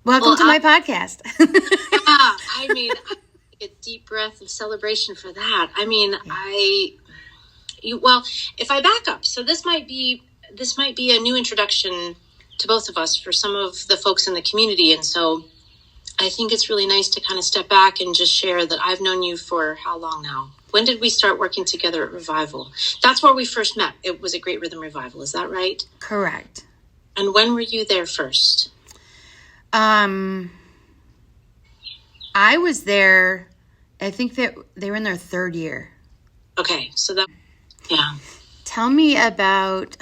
Welcome to my podcast. I mean, a deep breath of celebration for that. I mean, if I back up, so this might be a new introduction to both of us for some of the folks in the community. And so I think it's really nice to kind of step back and just share that I've known you for how long now? When did we start working together at Revival? That's where we first met. It was a Great Rhythm Revival. Is that right? Correct. And when were you there first? I was there, I think that they were in their third year. Okay. So that, yeah. Tell me about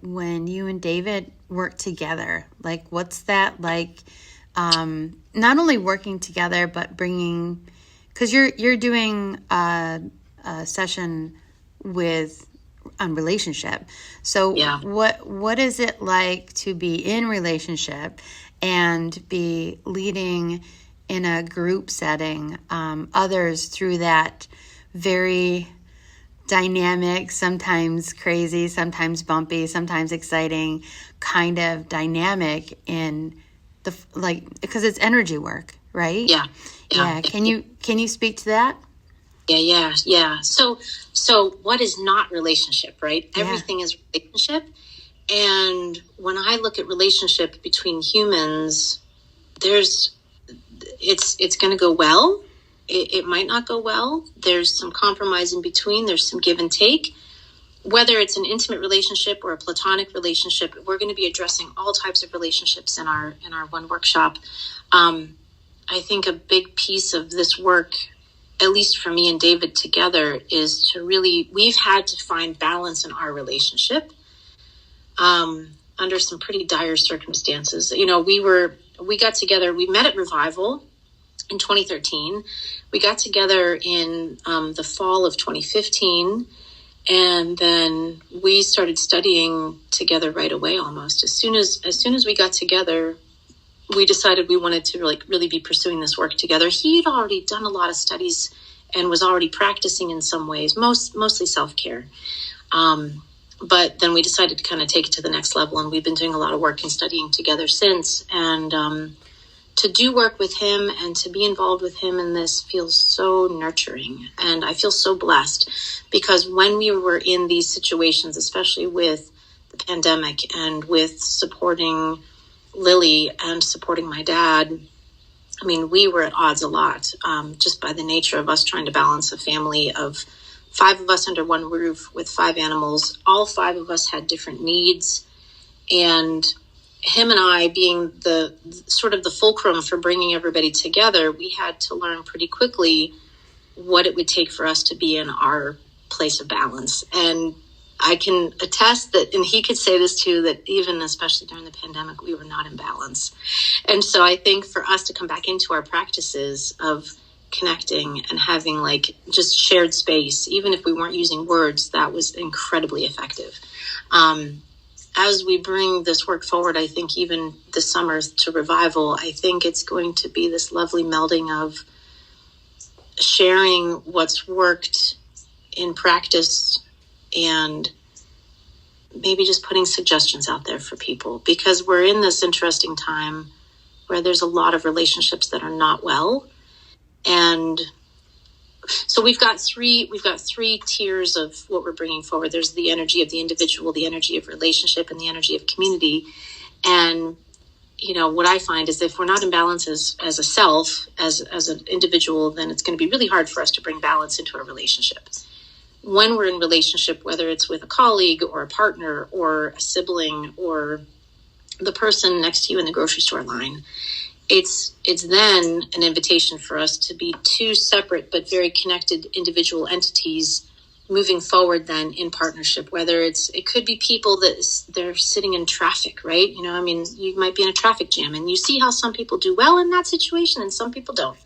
when you and David worked together. Like, what's that like? Not only working together, but bringing, because you're doing a session on relationship. So yeah. What is it like to be in relationship and be leading in a group setting others through that very dynamic, sometimes crazy, sometimes bumpy, sometimes exciting kind of dynamic in the, like, because it's energy work, right? Yeah. Can you speak to that? Yeah. So what is not relationship, right? Yeah. Everything is relationship. And when I look at relationship between humans, it's going to go well. It might not go well. There's some compromise in between. There's some give and take. Whether it's an intimate relationship or a platonic relationship, we're going to be addressing all types of relationships in our one workshop. I think a big piece of this work, at least for me and David together, is to really, we've had to find balance in our relationship under some pretty dire circumstances. You know, we got together, we met at Revival in 2013. We got together in the fall of 2015. And then we started studying together right away almost. As soon as we got together, we decided we wanted to really be pursuing this work together. He'd already done a lot of studies and was already practicing in some ways, mostly self-care. But then we decided to kind of take it to the next level, and we've been doing a lot of work and studying together since. And to do work with him and to be involved with him in this feels so nurturing. And I feel so blessed because when we were in these situations, especially with the pandemic and with supporting Lily and supporting my dad, I mean, we were at odds a lot, just by the nature of us trying to balance a family of 5 of us under one roof with 5 animals. All 5 of us had different needs, and him and I being the sort of the fulcrum for bringing everybody together, we had to learn pretty quickly what it would take for us to be in our place of balance. And I can attest that, and he could say this too, that even especially during the pandemic, we were not in balance. And so I think for us to come back into our practices of connecting and having like just shared space, even if we weren't using words, that was incredibly effective. As we bring this work forward, I think even this summer to Revival, I think it's going to be this lovely melding of sharing what's worked in practice and maybe just putting suggestions out there for people, because we're in this interesting time where there's a lot of relationships that are not well. And so we've got three tiers of what we're bringing forward. There's the energy of the individual, the energy of relationship, and the energy of community. And, you know, what I find is if we're not in balance as a self, as an individual, then it's going to be really hard for us to bring balance into a relationship. When we're in relationship, whether it's with a colleague or a partner or a sibling or the person next to you in the grocery store line, it's then an invitation for us to be 2 separate but very connected individual entities moving forward then in partnership, whether it could be people that they're sitting in traffic, right? You know, I mean, you might be in a traffic jam and you see how some people do well in that situation and some people don't.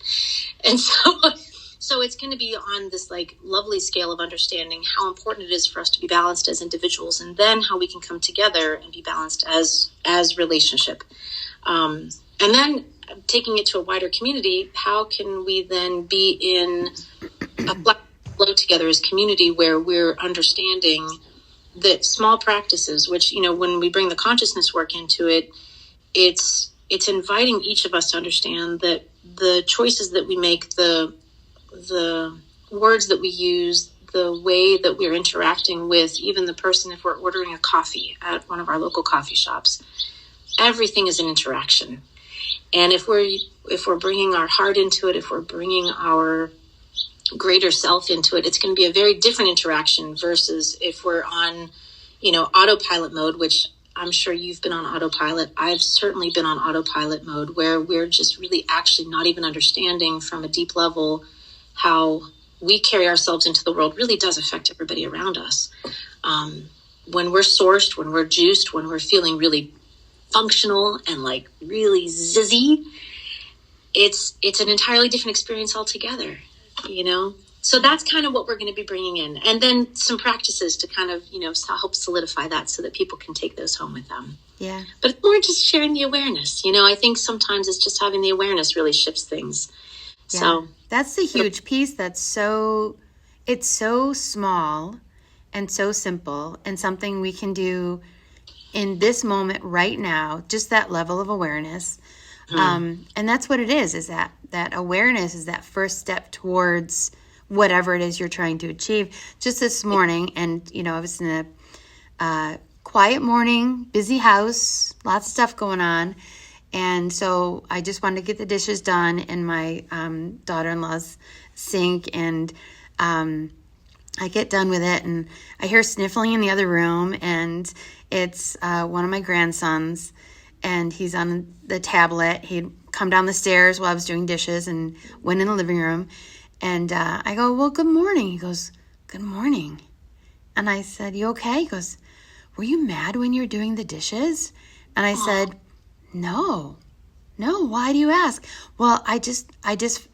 And so it's going to be on this like lovely scale of understanding how important it is for us to be balanced as individuals, and then how we can come together and be balanced as relationship. And then taking it to a wider community, how can we then be in a flow together as community where we're understanding that small practices, which, you know, when we bring the consciousness work into it, it's it's inviting each of us to understand that the choices that we make, the words that we use, the way that we're interacting with even the person, if we're ordering a coffee at one of our local coffee shops, everything is an interaction. And if we're bringing our heart into it, if we're bringing our greater self into it, it's going to be a very different interaction versus if we're on, autopilot mode, which I'm sure you've been on autopilot. I've certainly been on autopilot mode, where we're just really actually not even understanding from a deep level how we carry ourselves into the world really does affect everybody around us. When we're sourced, when we're juiced, when we're feeling really functional and like really zizzy, it's an entirely different experience altogether, So that's kind of what we're going to be bringing in. And then some practices to kind of, help solidify that so that people can take those home with them. Yeah. But it's more just sharing the awareness. I think sometimes it's just having the awareness really shifts things. Yeah. So that's the huge piece. It's so small and so simple, and something we can do in this moment right now, just that level of awareness. And that's what it is that awareness is that first step towards whatever it is you're trying to achieve. Just this morning, and, I was in a quiet morning, busy house, lots of stuff going on. And so I just wanted to get the dishes done in my daughter-in-law's sink. And I get done with it, and I hear sniffling in the other room. And it's one of my grandsons, and he's on the tablet. He'd come down the stairs while I was doing dishes and went in the living room. And I go, well, good morning. He goes, good morning. And I said, you okay? He goes, were you mad when you were doing the dishes? And I said, no, why do you ask? Well, I just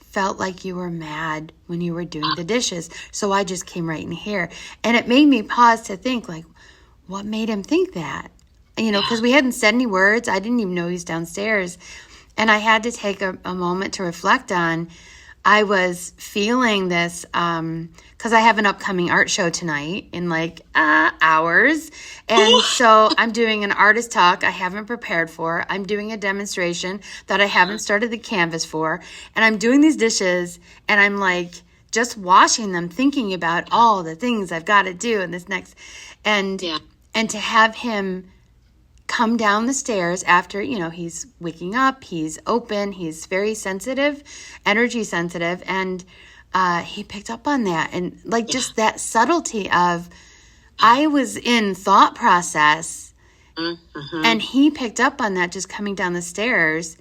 felt like you were mad when you were doing the dishes. So I just came right in here. And it made me pause to think, like, what made him think that? Because we hadn't said any words. I didn't even know he was downstairs. And I had to take a moment to reflect on, I was feeling this because I have an upcoming art show tonight in hours. And so I'm doing an artist talk I haven't prepared for. I'm doing a demonstration that I haven't started the canvas for. And I'm doing these dishes, and I'm just washing them, thinking about all the things I've got to do in this next. And to have him come down the stairs after, he's waking up, he's open, he's very sensitive, energy sensitive, and he picked up on that. And just that subtlety of, I was in thought process, and he picked up on that just coming down the stairs,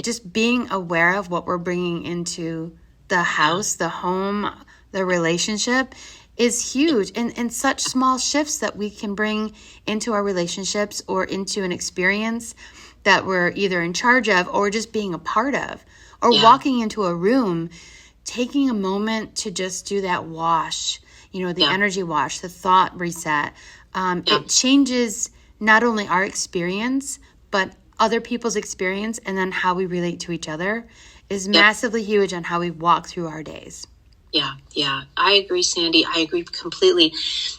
just being aware of what we're bringing into the house, the home, the relationship is huge, and such small shifts that we can bring into our relationships or into an experience that we're either in charge of or just being a part of, or walking into a room, taking a moment to just do that wash, the energy wash, the thought reset. It changes not only our experience, but other people's experience, and then how we relate to each other is massively huge on how we walk through our days. Yeah. I agree, Sandy. I agree completely.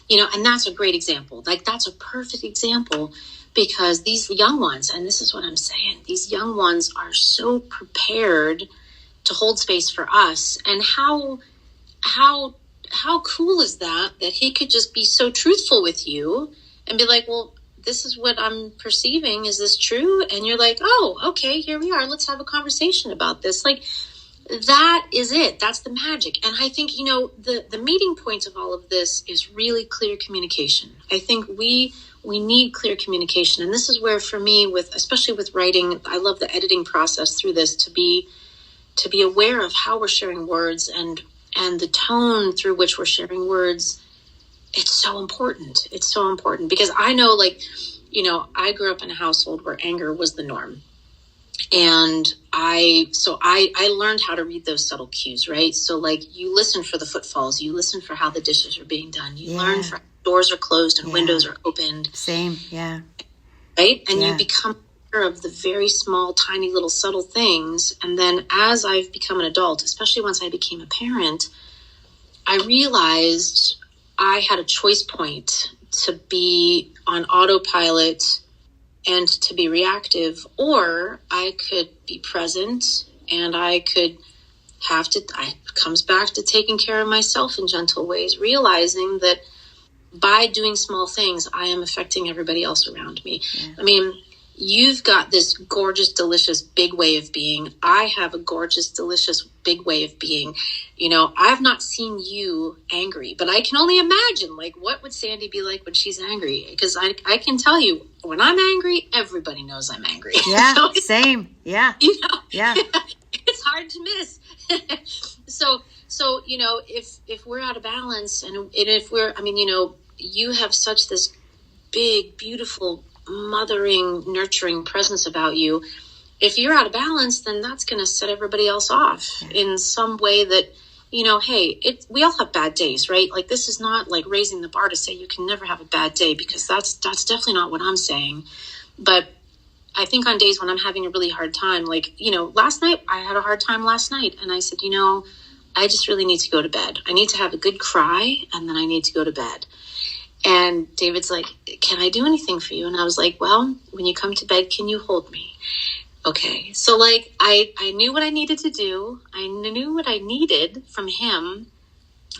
And that's a great example. That's a perfect example, because these young ones, and this is what I'm saying, these young ones are so prepared to hold space for us. And how cool is that he could just be so truthful with you and be like, well, this is what I'm perceiving. Is this true? And you're like, oh, okay, here we are. Let's have a conversation about this. That is it. That's the magic. And I think, the meeting point of all of this is really clear communication. I think we need clear communication. And this is where, for me, especially with writing, I love the editing process through this, to be aware of how we're sharing words and the tone through which we're sharing words. It's so important. It's so important, because I know, I grew up in a household where anger was the norm. And I learned how to read those subtle cues, right? So you listen for the footfalls, you listen for how the dishes are being done, you learn for doors are closed and windows are opened. Same, yeah. Right? And you become aware of the very small, tiny little subtle things. And then as I've become an adult, especially once I became a parent, I realized I had a choice point to be on autopilot and to be reactive, or I could be present and I could it comes back to taking care of myself in gentle ways, realizing that by doing small things, I am affecting everybody else around me. Yeah. I mean, you've got this gorgeous, delicious, big way of being. I have a gorgeous, delicious, big way of being. You know, I've not seen you angry, but I can only imagine, like, what would Sandy be like when she's angry? Because I can tell you, when I'm angry, everybody knows I'm angry. Yeah, so same. Yeah. You know, yeah. It's hard to miss. So, you know, if we're out of balance and if we're, I mean, you know, you have such this big, beautiful, mothering, nurturing presence about you. If you're out of balance, then that's going to set everybody else off in some way that, you know, hey, we all have bad days, right? Like, this is not like raising the bar to say you can never have a bad day, because that's definitely not what I'm saying. But I think on days when I'm having a really hard time, like, you know, last night, I had a hard time last night. And I said, you know, I just really need to go to bed. I need to have a good cry, and then I need to go to bed. And David's like, can I do anything for you? And I was like, well, when you come to bed, can you hold me? Okay. So, like, I knew what I needed to do. I knew what I needed from him.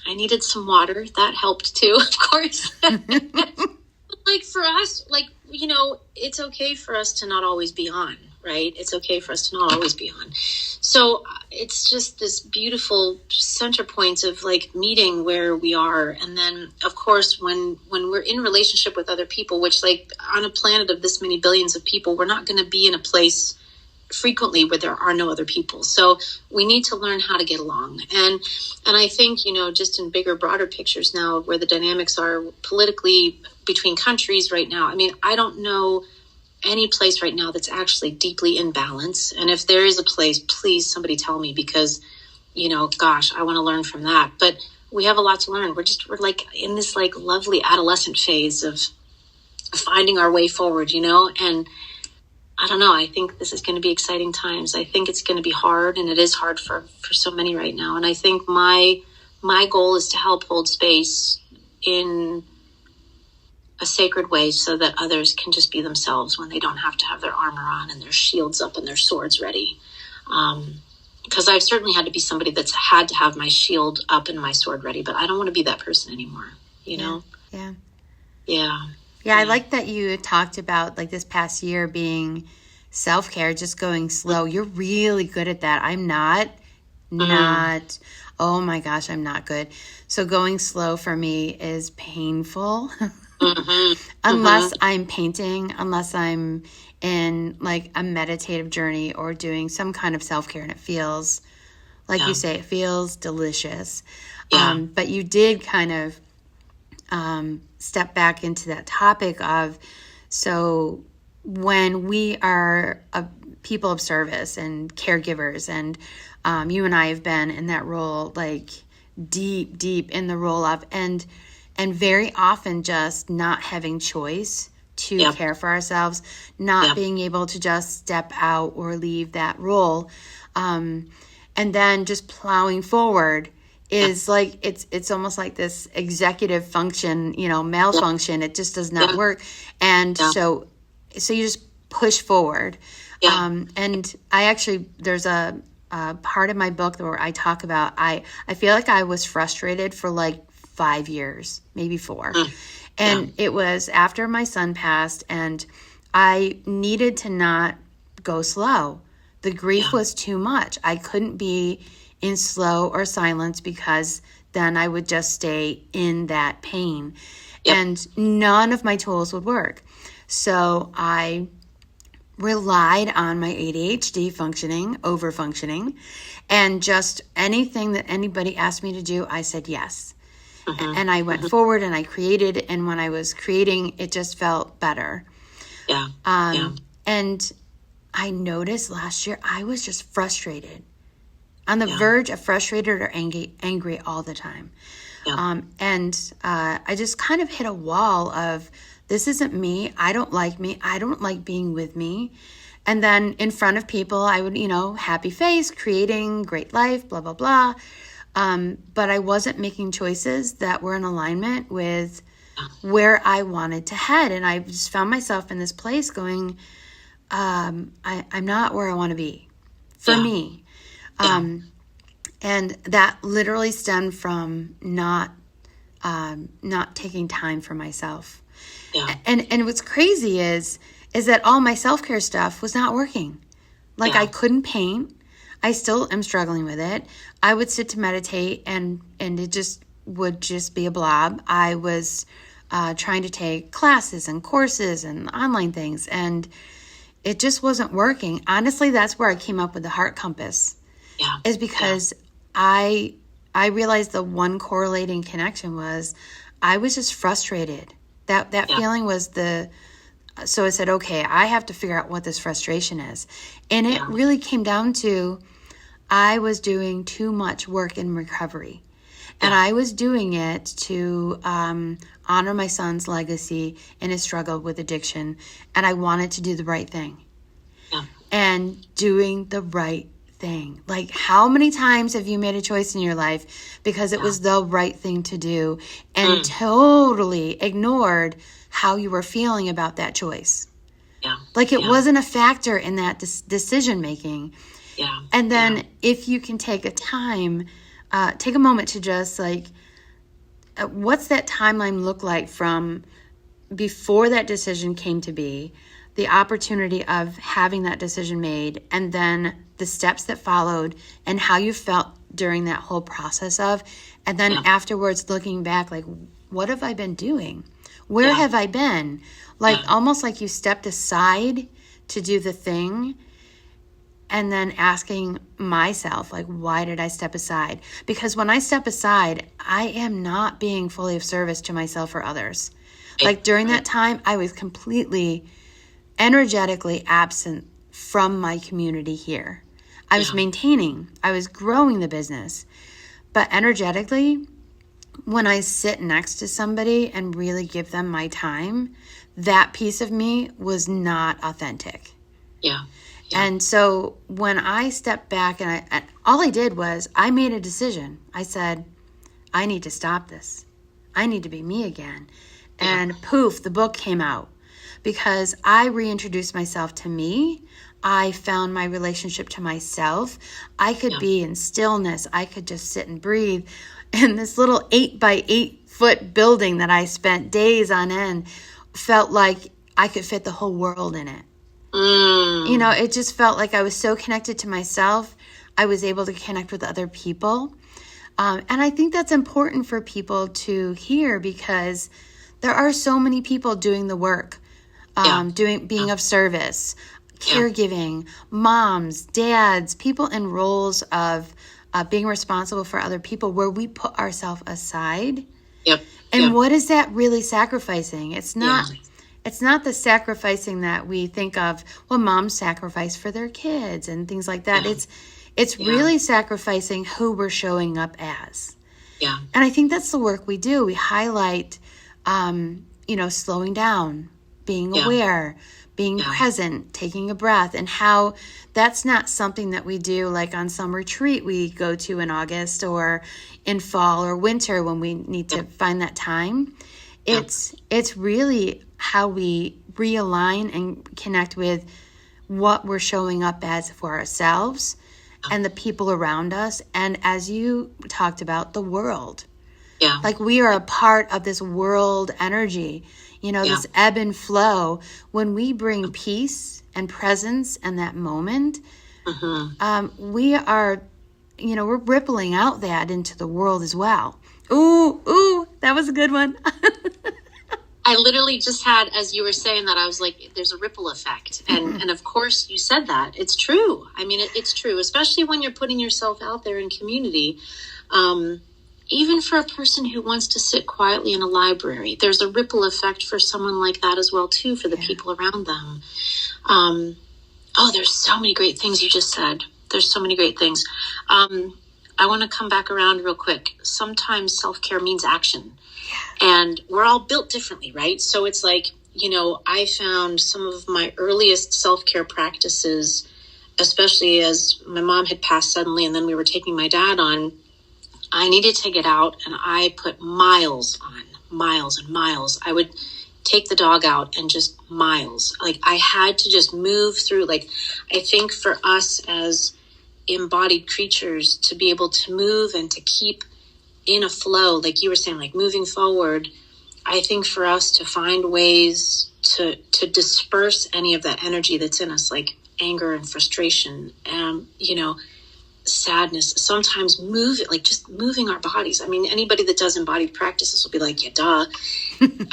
I needed some water. That helped too, of course. Like, for us, like, you know, it's okay for us to not always be on, right? It's okay for us to not always be on. So it's just this beautiful center point of, like, meeting where we are. And then, of course, when we're in relationship with other people, which, like, on a planet of this many billions of people, we're not going to be in a place frequently where there are no other people. So we need to learn how to get along. And I think, you know, just in bigger, broader pictures now, where the dynamics are politically between countries right now, I mean, I don't know any place right now that's actually deeply in balance. And if there is a place, please somebody tell me, because, you know, gosh, I want to learn from that. But we have a lot to learn. We're like in this, like, lovely adolescent phase of finding our way forward, you know. And I don't know, I think this is going to be exciting times. I think it's going to be hard, and it is hard for so many right now. And I think my goal is to help hold space in a sacred way so that others can just be themselves when they don't have to have their armor on and their shields up and their swords ready. Because I've certainly had to be somebody that's had to have my shield up and my sword ready, but I don't want to be that person anymore, you know? Yeah. Yeah. Yeah, I like that you talked about, like, this past year being self-care, just going slow. You're really good at that. I'm not, oh my gosh, I'm not good. So going slow for me is painful. Unless I'm painting, unless I'm in, like, a meditative journey or doing some kind of self-care, and it feels, like you say, it feels delicious. But you did kind of step back into that topic of, so when we are people of service and caregivers, and you and I have been in that role, like, deep in the role of, and very often just not having choice to care for ourselves, not being able to just step out or leave that role, and then just plowing forward is like, it's almost like this executive function, you know, malfunction. It just does not work. And so you just push forward. And I actually, there's a part of my book where I talk about, I feel like I was frustrated for like 5 years, maybe 4. And it was after my son passed, and I needed to not go slow. The grief was too much. I couldn't be in slow or silence, because then I would just stay in that pain. And none of my tools would work. So I relied on my ADHD functioning, over-functioning, and just anything that anybody asked me to do, I said yes. And I went forward and I created, and when I was creating, it just felt better. And I noticed last year I was just frustrated, on the verge of frustrated or angry all the time. And I just kind of hit a wall of, this isn't me. I don't like me. I don't like being with me. And then in front of people, I would, you know, happy face, creating great life, blah, blah, blah. But I wasn't making choices that were in alignment with where I wanted to head. And I just found myself in this place going, I'm not where I want to be for me. And that literally stemmed from not taking time for myself. Yeah. And what's crazy is that all my self-care stuff was not working. Like I couldn't paint. I still am struggling with it. I would sit to meditate and it just would just be a blob. I was trying to take classes and courses and online things, and it just wasn't working. Honestly, that's where I came up with the heart compass. Yeah. Is because I realized the one correlating connection was I was just frustrated. That feeling was so I said, okay, I have to figure out what this frustration is. And it really came down to I was doing too much work in recovery. And I was doing it to honor my son's legacy in his struggle with addiction. And I wanted to do the right thing. Yeah. And doing the right thing. Like, how many times have you made a choice in your life because it was the right thing to do and totally ignored how you were feeling about that choice? Yeah. Like, it wasn't a factor in that decision making. Yeah. And then if you can take a moment to just like, what's that timeline look like from before that decision came to be, the opportunity of having that decision made, and then the steps that followed and how you felt during that whole process and then afterwards looking back, like, what have I been doing? Where have I been? Like, almost like you stepped aside to do the thing, and then asking myself, like, why did I step aside? Because when I step aside, I am not being fully of service to myself or others. Like, during that time, I was completely energetically absent from my community here. I was maintaining, I was growing the business. But energetically, when I sit next to somebody and really give them my time, that piece of me was not authentic. Yeah. And so when I stepped back and all I did was I made a decision. I said, I need to stop this. I need to be me again. And poof, the book came out because I reintroduced myself to me. I found my relationship to myself. I could be in stillness. I could just sit and breathe. And this little 8 by 8 foot building that I spent days on end felt like I could fit the whole world in it. You know, it just felt like I was so connected to myself. I was able to connect with other people. And I think that's important for people to hear because there are so many people doing the work, being of service, caregiving, moms, dads, people in roles of being responsible for other people where we put ourselves aside. And what is that really sacrificing? It's not... It's not the sacrificing that we think of, well, moms sacrifice for their kids and things like that. It's really sacrificing who we're showing up as. And I think that's the work we do. We highlight, slowing down, being aware, being present, taking a breath, and how that's not something that we do like on some retreat we go to in August or in fall or winter when we need to find that time. It's really how we realign and connect with what we're showing up as for ourselves and the people around us. And as you talked about, the world. Like, we are a part of this world energy, this ebb and flow. When we bring peace and presence in that moment, we are, we're rippling out that into the world as well. Ooh, that was a good one. I literally just had, as you were saying that, I was like, there's a ripple effect. And of course you said that. It's true. I mean, it's true, especially when you're putting yourself out there in community. Even for a person who wants to sit quietly in a library, there's a ripple effect for someone like that as well, too, for the people around them. There's so many great things you just said. There's so many great things. I want to come back around real quick. Sometimes self-care means action. And we're all built differently, right? So it's like, I found some of my earliest self-care practices, especially as my mom had passed suddenly and then we were taking my dad on, I needed to get out and I put miles miles and miles. I would take the dog out and just miles. Like I had to just move through. Like I think for us as embodied creatures to be able to move and to keep in a flow, like you were saying, like moving forward, I think for us to find ways to disperse any of that energy that's in us, like anger and frustration and, sadness, sometimes move it, like just moving our bodies. I mean, anybody that does embodied practices will be like, yeah, duh.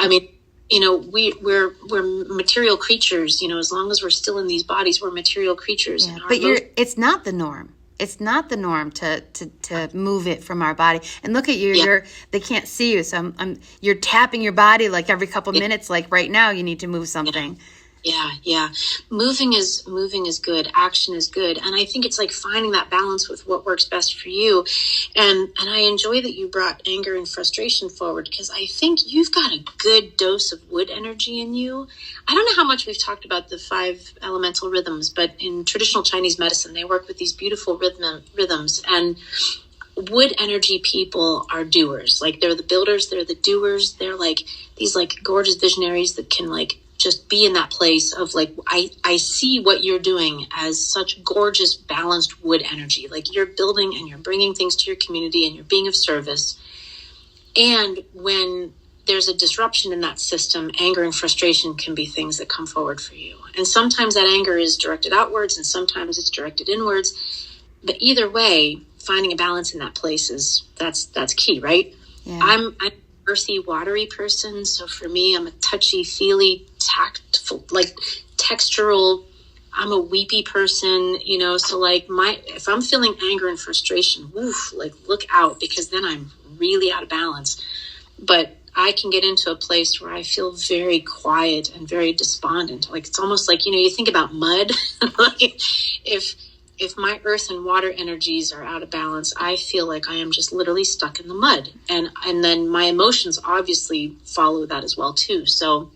I mean, we're material creatures, as long as we're still in these bodies, we're material creatures. Yeah, but it's not the norm. It's not the norm to move it from our body. And look at you, they can't see you. So you're tapping your body like every couple minutes, like right now you need to move something. Yeah. Moving is good. Action is good. And I think it's like finding that balance with what works best for you. And I enjoy that you brought anger and frustration forward, because I think you've got a good dose of wood energy in you. I don't know how much we've talked about the 5 elemental rhythms, but in traditional Chinese medicine, they work with these beautiful rhythms. And wood energy people are doers. Like they're the builders, they're the doers. They're like these like gorgeous visionaries that can like just be in that place of like, I see what you're doing as such gorgeous, balanced wood energy. Like you're building and you're bringing things to your community and you're being of service. And when there's a disruption in that system, anger and frustration can be things that come forward for you. And sometimes that anger is directed outwards and sometimes it's directed inwards. But either way, finding a balance in that place that's key, right? Yeah. I'm earthy, watery person. So for me, I'm a touchy, feely, tactful, like textural. I'm a weepy person, so like if I'm feeling anger and frustration, like look out, because then I'm really out of balance. But I can get into a place where I feel very quiet and very despondent. Like it's almost like, you think about mud. Like if my earth and water energies are out of balance, I feel like I am just literally stuck in the mud. And then my emotions obviously follow that as well too. So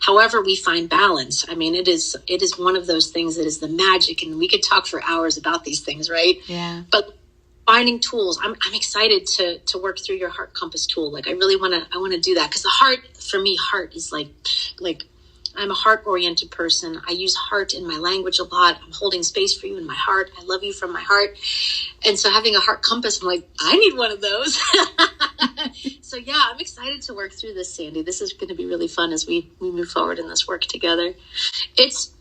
however we find balance, I mean, it is one of those things that is the magic, and we could talk for hours about these things, right? Yeah. But finding tools, I'm excited to work through your heart compass tool. Like I really want to do that, because the heart, for me, heart is like I'm a heart-oriented person. I use heart in my language a lot. I'm holding space for you in my heart. I love you from my heart. And so having a heart compass, I'm like, I need one of those. So yeah, I'm excited to work through this, Sandy. This is going to be really fun as we move forward in this work together. There's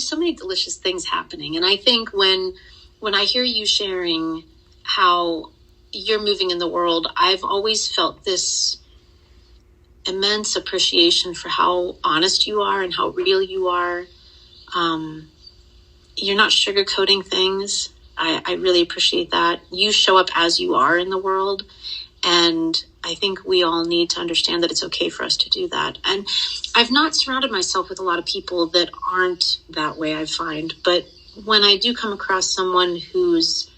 so many delicious things happening. And I think when I hear you sharing how you're moving in the world, I've always felt this immense appreciation for how honest you are and how real you are. You're not sugarcoating things. I really appreciate that. You show up as you are in the world. And I think we all need to understand that it's okay for us to do that. And I've not surrounded myself with a lot of people that aren't that way, I find. But when I do come across someone who's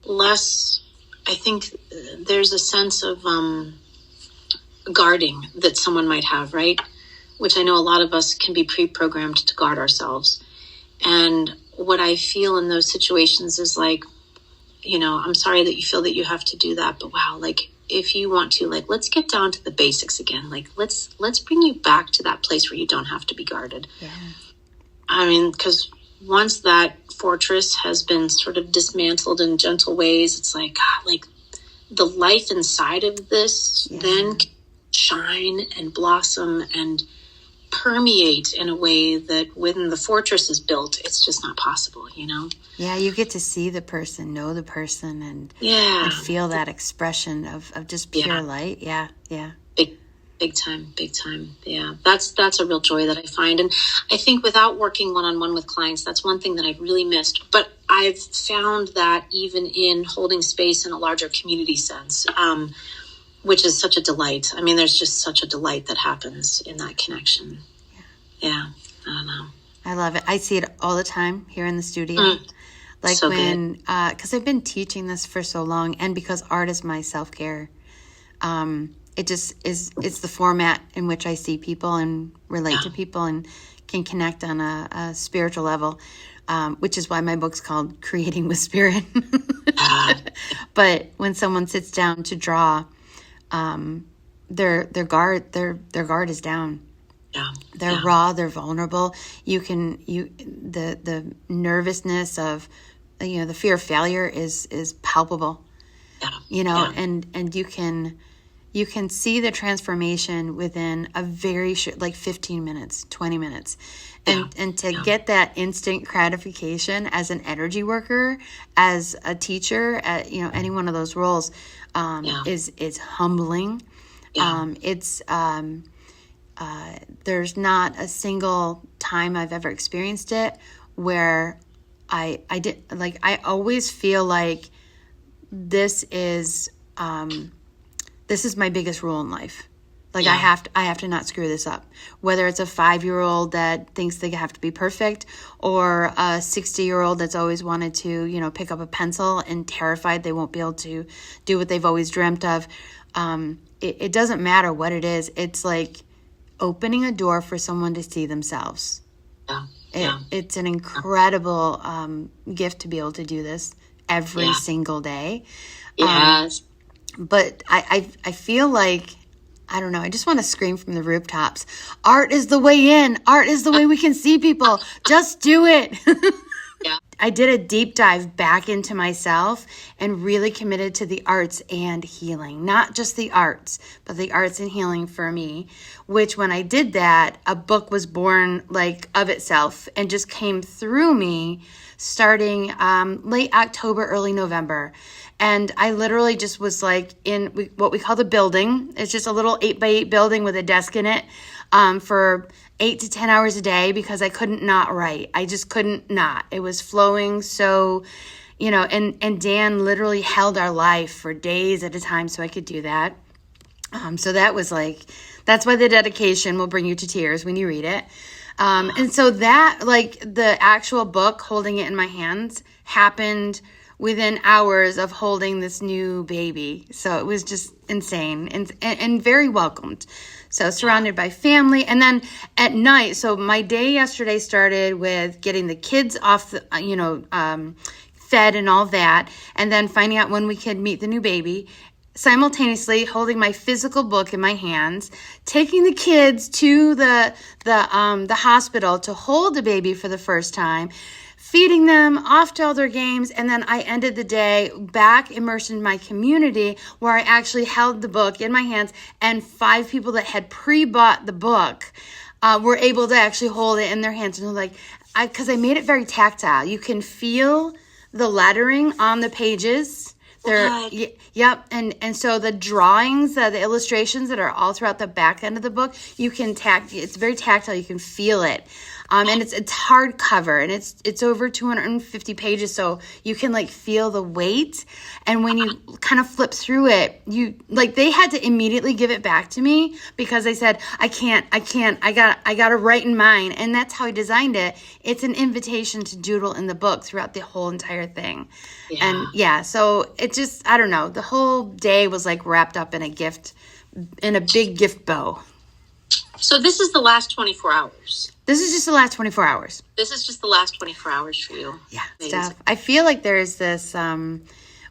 less, I think there's a sense of guarding that someone might have, right? Which I know a lot of us can be pre-programmed to guard ourselves. And what I feel in those situations is like, I'm sorry that you feel that you have to do that, but wow, like if you want to, like, let's get down to the basics again. Like, let's bring you back to that place where you don't have to be guarded. Yeah. I mean, because once that fortress has been sort of dismantled in gentle ways, it's like, God, like the life inside of this then can shine and blossom and permeate in a way that when the fortress is built, it's just not possible, Yeah, you get to see the person, know the person, and feel that expression of just pure light. Yeah. Big time. Yeah, that's a real joy that I find. And I think without working one-on-one with clients, that's one thing that I've really missed. But I've found that even in holding space in a larger community sense, which is such a delight. I mean, there's just such a delight that happens in that connection. Yeah, I don't know. I love it. I see it all the time here in the studio. Like so when, because I've been teaching this for so long, and because art is my self-care, it just is, it's the format in which I see people and relate to people and can connect on a spiritual level, which is why my book's called Creating with Spirit. But when someone sits down to draw, their guard is down. Yeah. They're raw, they're vulnerable. The nervousness of, the fear of failure is palpable. Yeah. And you can see the transformation within a very short, like 15 minutes, 20 minutes. And to get that instant gratification as an energy worker, as a teacher, at, any one of those roles, is humbling. Yeah. There's not a single time I've ever experienced it where I always feel like this is my biggest rule in life. Like I have to not screw this up. Whether it's a 5-year-old that thinks they have to be perfect, or a 60-year-old that's always wanted to, pick up a pencil and terrified they won't be able to do what they've always dreamt of. It doesn't matter what it is. It's like opening a door for someone to see themselves. It's an incredible gift to be able to do this every single day. Yes. But I feel like, I don't know, I just want to scream from the rooftops. Art is the way in. Art is the way we can see people. Just do it. Yeah. I did a deep dive back into myself and really committed to the arts and healing. Not just the arts, but the arts and healing for me, which when I did that, a book was born like of itself and just came through me starting late October, early November. And I literally just was like in what we call the building. It's just a little 8x8 building with a desk in it for 8 to 10 hours a day because I couldn't not write. I just couldn't not. It was flowing so, and Dan literally held our life for days at a time so I could do that. So that was that's why the dedication will bring you to tears when you read it. And so that, the actual book, holding it in my hands, happened within hours of holding this new baby. So it was just insane and very welcomed. So surrounded by family. And then at night, so my day yesterday started with getting the kids off, fed and all that. And then finding out when we could meet the new baby. Simultaneously holding my physical book in my hands, taking the kids to the hospital to hold the baby for the first time, feeding them, off to all their games, and then I ended the day back immersed in my community where I actually held the book in my hands, and 5 people that had pre-bought the book were able to actually hold it in their hands. And because I made it very tactile. You can feel the lettering on the pages. Yep. And so the drawings, the illustrations that are all throughout the back end of the book, it's very tactile. You can feel it. And it's hardcover, and it's over 250 pages, so you can feel the weight. And when you kind of flip through it, they had to immediately give it back to me because they said, I got to write in mine. And that's how I designed it. It's an invitation to doodle in the book throughout the whole entire thing. Yeah. And so it just, I don't know, the whole day was wrapped up in a big gift bow. So this is the last 24 hours. This is just the last 24 hours. This is just the last 24 hours for you. Yeah, Steph. I feel like there's this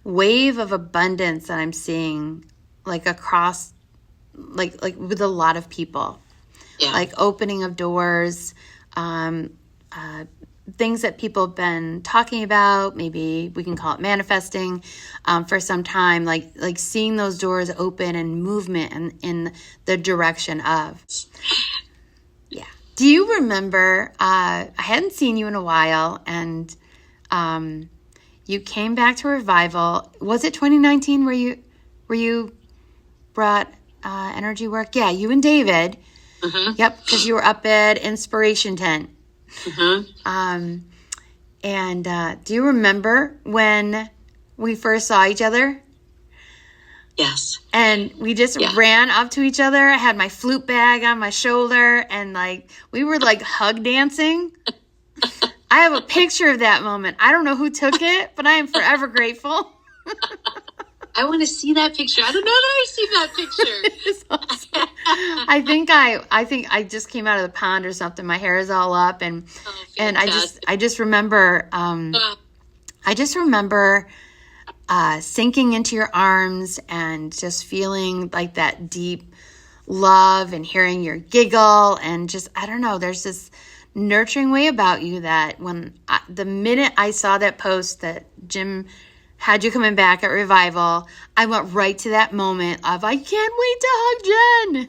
wave of abundance that I'm seeing across, with a lot of people. Yeah. Opening of doors, things that people have been talking about. Maybe we can call it manifesting for some time. Like seeing those doors open and movement in the direction of. Yeah. Do you remember? I hadn't seen you in a while, and you came back to Revival. Was it 2019 where you brought energy work? Yeah, you and David. Mm-hmm. Yep, because you were up at Inspiration Tent. Mm-hmm. And do you remember when we first saw each other? Yes. And we just ran up to each other. I had my flute bag on my shoulder, and we were hug dancing. I have a picture of that moment. I don't know who took it, but I am forever grateful. I want to see that picture. I don't know that I've seen that picture. It's awesome. I think I just came out of the pond or something. My hair is all up, and I just remember sinking into your arms and just feeling like that deep love and hearing your giggle, and just, I don't know, there's this nurturing way about you that the minute I saw that post that Jim had you coming back at Revival, I went right to that moment of, I can't wait to hug Jen.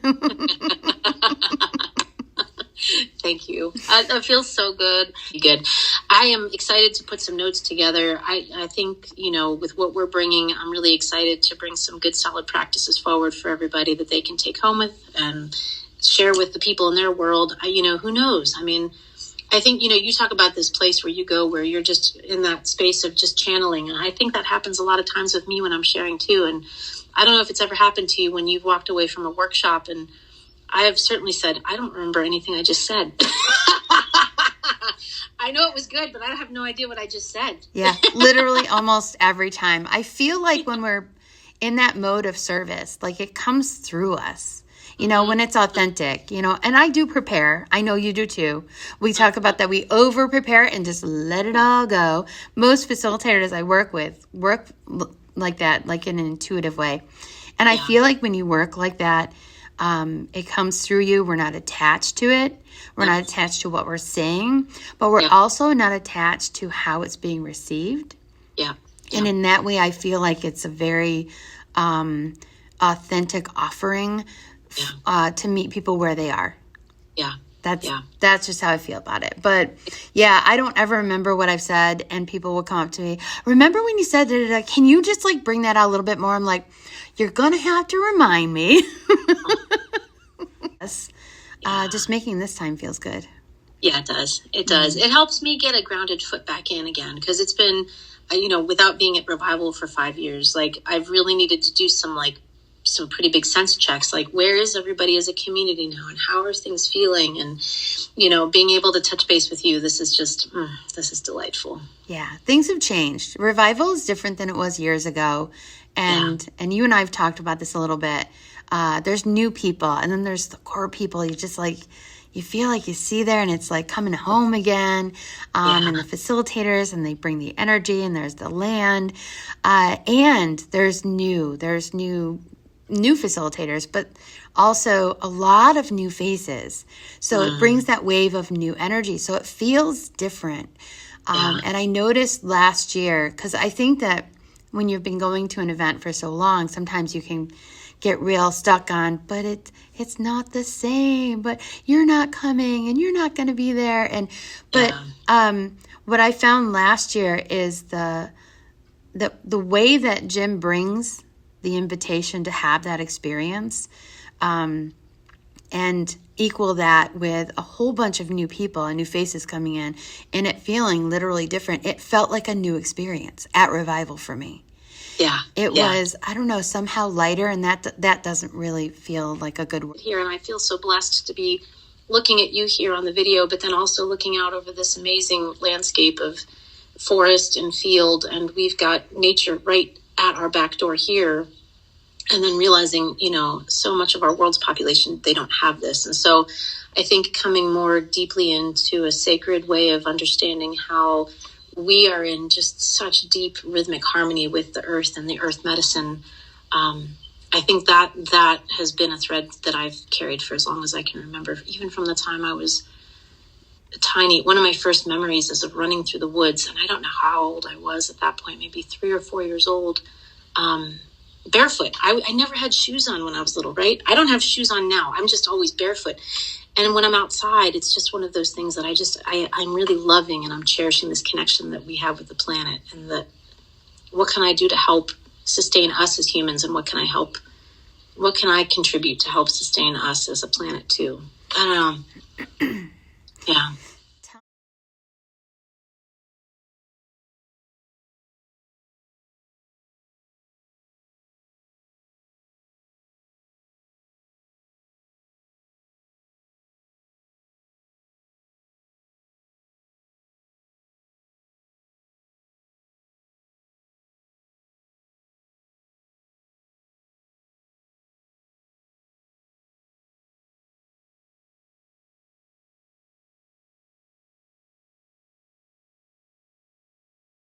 Thank you. That feels so good. Good. I am excited to put some notes together. I think, with what we're bringing, I'm really excited to bring some good, solid practices forward for everybody that they can take home with and share with the people in their world. Who knows? I mean, I think, you talk about this place where you go, where you're just in that space of just channeling. And I think that happens a lot of times with me when I'm sharing too. And I don't know if it's ever happened to you when you've walked away from a workshop, and I have certainly said, I don't remember anything I just said. I know it was good, but I have no idea what I just said. Yeah, literally almost every time. I feel like when we're in that mode of service, like it comes through us, when it's authentic, and I do prepare. I know you do too. We talk about that. We over prepare and just let it all go. Most facilitators I work with work like that, like in an intuitive way. And I feel like when you work like that, it comes through you. We're not attached to it. We're not attached to what we're saying, but we're also not attached to how it's being received. Yeah. And in that way, I feel like it's a very authentic offering to meet people where they are. Yeah. That's just how I feel about it. But yeah, I don't ever remember what I've said, and people will come up to me, remember when you said that, can you just like bring that out a little bit more? I'm like, you're going to have to remind me. Yes. Just making this time feels good. Yeah, it does. It does. It helps me get a grounded foot back in again, because it's been, without being at Revival for 5 years, like I've really needed to do some pretty big sense checks, like where is everybody as a community now, and how are things feeling, and being able to touch base with you, this is just this is delightful. Yeah, things have changed. Revival is different than it was years ago, and you and I have talked about this a little bit. There's new people, and then there's the core people. You just like, you feel like you see there, and it's like coming home again. And the facilitators, and they bring the energy, and there's the land, and there's new facilitators, but also a lot of new faces. So it brings that wave of new energy. So it feels different. And I noticed last year, because I think that when you've been going to an event for so long, sometimes you can get real stuck on, but it's not the same, but you're not coming and you're not going to be there. But what I found last year is the way that Jim brings the invitation to have that experience, and equal that with a whole bunch of new people and new faces coming in, and it feeling literally different. It felt like a new experience at Revival for me. Yeah. It was, I don't know, somehow lighter, and that doesn't really feel like a good word. Here, and I feel so blessed to be looking at you here on the video, but then also looking out over this amazing landscape of forest and field, and we've got nature right at our back door here, and then realizing, so much of our world's population, they don't have this. And so I think coming more deeply into a sacred way of understanding how we are in just such deep rhythmic harmony with the earth and the earth medicine. I think that has been a thread that I've carried for as long as I can remember, even from the time I was tiny. One of my first memories is of running through the woods, and I don't know how old I was at that point, maybe 3 or 4 years old, barefoot. I never had shoes on when I was little, right? I don't have shoes on now. I'm just always barefoot. And when I'm outside, it's just one of those things that I'm really loving, and I'm cherishing this connection that we have with the planet, and that what can I do to help sustain us as humans, and what can I contribute to help sustain us as a planet too? I don't know. Yeah.